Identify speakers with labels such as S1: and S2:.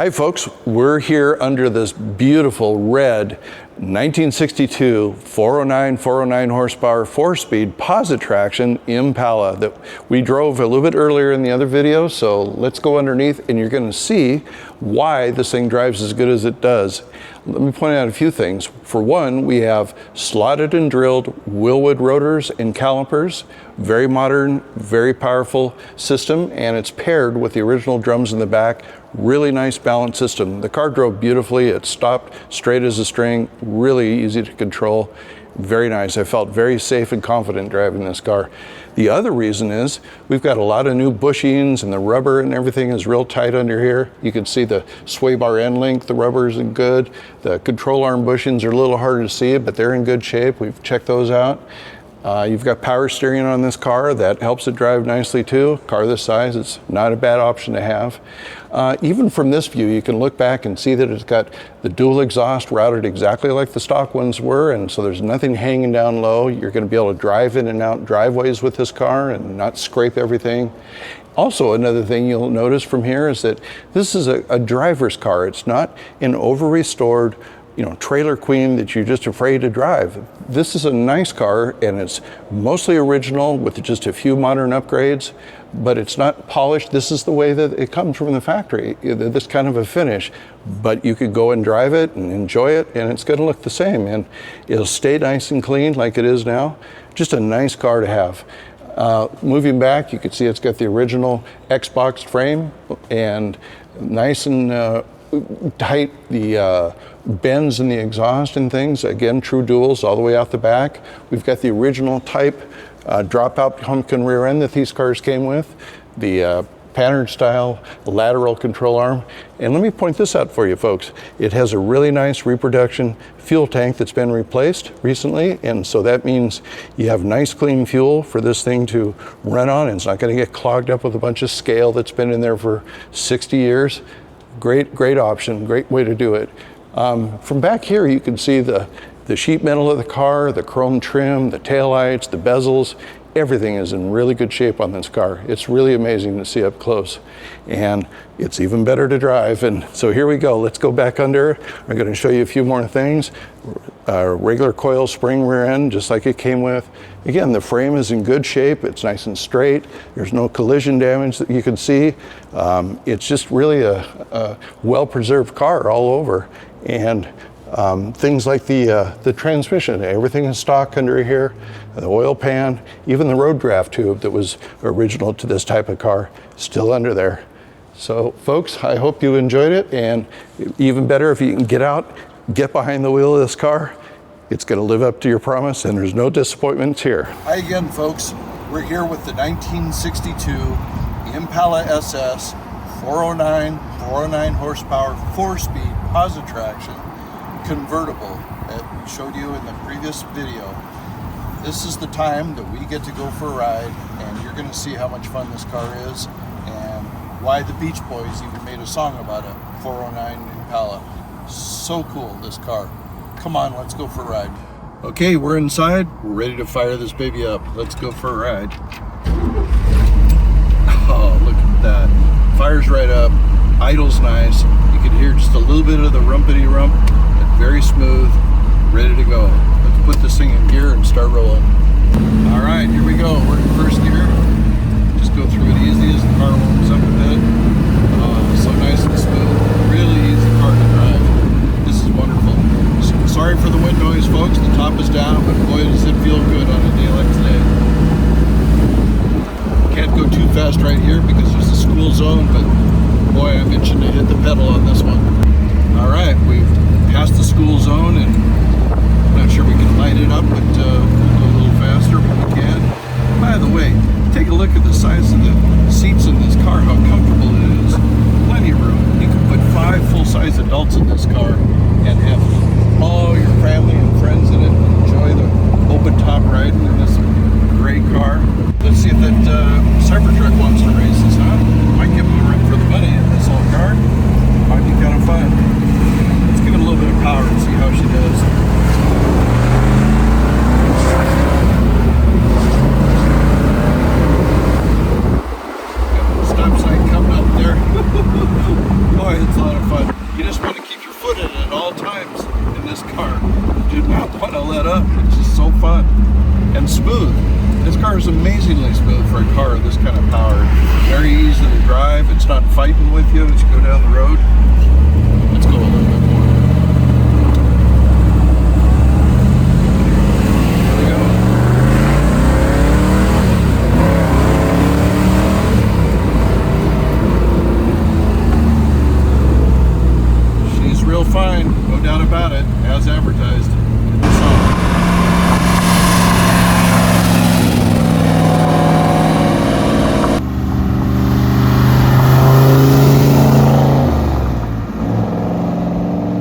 S1: Hi folks, we're here under this beautiful red 1962 409 horsepower 4-speed Positraction Impala that we drove a little bit earlier in the other video. So let's go underneath and you're going to see why this thing drives as good as it does. Let me point out a few things. For one, we have slotted and drilled Willwood rotors and calipers. Very modern, very powerful system, and it's paired with the original drums in the back. Really nice balanced system. The car drove beautifully. It stopped straight as a string, really easy to control. Very nice. I felt very safe and confident driving this car. The other reason is we've got a lot of new bushings and the rubber and everything is real tight under here. You can see the sway bar end length, the rubber isn't good. The control arm bushings are a little harder to see, but they're in good shape. We've checked those out. You've got power steering on this car. That helps it drive nicely too. Car this size, it's not a bad option to have. Even from this view, you can look back and see that it's got the dual exhaust routed exactly like the stock ones were, and so there's nothing hanging down low. You're going to be able to drive in and out driveways with this car and not scrape everything. Also, another thing you'll notice from here is that this is a driver's car. It's not an over-restored, trailer queen that you're just afraid to drive. This is a nice car and it's mostly original with just a few modern upgrades, but it's not polished. This is the way that it comes from the factory, this kind of a finish, but you could go and drive it and enjoy it and it's gonna look the same and it'll stay nice and clean like it is now. Just a nice car to have. Moving back, you can see it's got the original Xbox frame and nice and tight, the bends in the exhaust and things, again true duals all the way out the back. We've got the original type dropout pumpkin rear end that these cars came with, the pattern style lateral control arm. And let me point this out for you folks. It has a really nice reproduction fuel tank that's been replaced recently, and so that means you have nice clean fuel for this thing to run on, and it's not going to get clogged up with a bunch of scale that's been in there for 60 years. Great option, great way to do it. From back here, you can see the sheet metal of the car, the chrome trim, the taillights, the bezels. Everything is in really good shape on this car. It's really amazing to see up close. And it's even better to drive. And so here we go. Let's go back under. I'm going to show you a few more things. Regular coil spring rear end, just like it came with. Again, the frame is in good shape. It's nice and straight. There's no collision damage that you can see. It's just really a well-preserved car all over. And things like the transmission, everything is stock under here, the oil pan, even the road draft tube that was original to this type of car, still under there. So folks, I hope you enjoyed it, and even better if you can get out, get behind the wheel of this car. It's going to live up to your promise, and there's no disappointments here. Hi again, folks. We're here with the 1962 Impala SS 409 horsepower 4-speed Positraction convertible that we showed you in the previous video. This is the time that we get to go for a ride, and you're going to see how much fun this car is and why the Beach Boys even made a song about it. 409 Impala. So cool, this car. Come on, let's go for a ride. Okay, we're inside. We're ready to fire this baby up. Let's go for a ride. Oh, look at that. Fires right up. Idle's nice. You can hear just a little bit of the rumpity rump. Very smooth, ready to go. Let's put this thing in gear and start rolling. All right, here we go. We're in first gear. Just go through it easy as the car warms up a bit. So nice and smooth. Really easy car to drive. This is wonderful. Sorry for the wind noise, folks. The top is down, but boy, does it feel good on a day like today. Can't go too fast right here because there's a school zone, but boy, I'm itching to hit the pedal on this one. All right, we've past the school zone, and I'm not sure we can light it up, but we'll go a little faster when we can. By the way, take a look at the size of the seats in this car, how comfortable it is. Plenty of room. You can put 5 full-size adults in this car and have all your family and friends in it. Enjoy the open top riding in this great car. Let's see if that Cybertruck wants to race us, huh? Might give them a run for the money in this old car. Might be kind of fun. Let's give it a little bit of power and see how she does. Got a stop sign coming up there. Boy, it's a lot of of fun. You just want to keep your foot in it at all times in this car. You do not want to let up. It's just so fun and smooth. This car is amazingly smooth for a car of this kind of power. Very easy to drive. It's not fighting with you. It's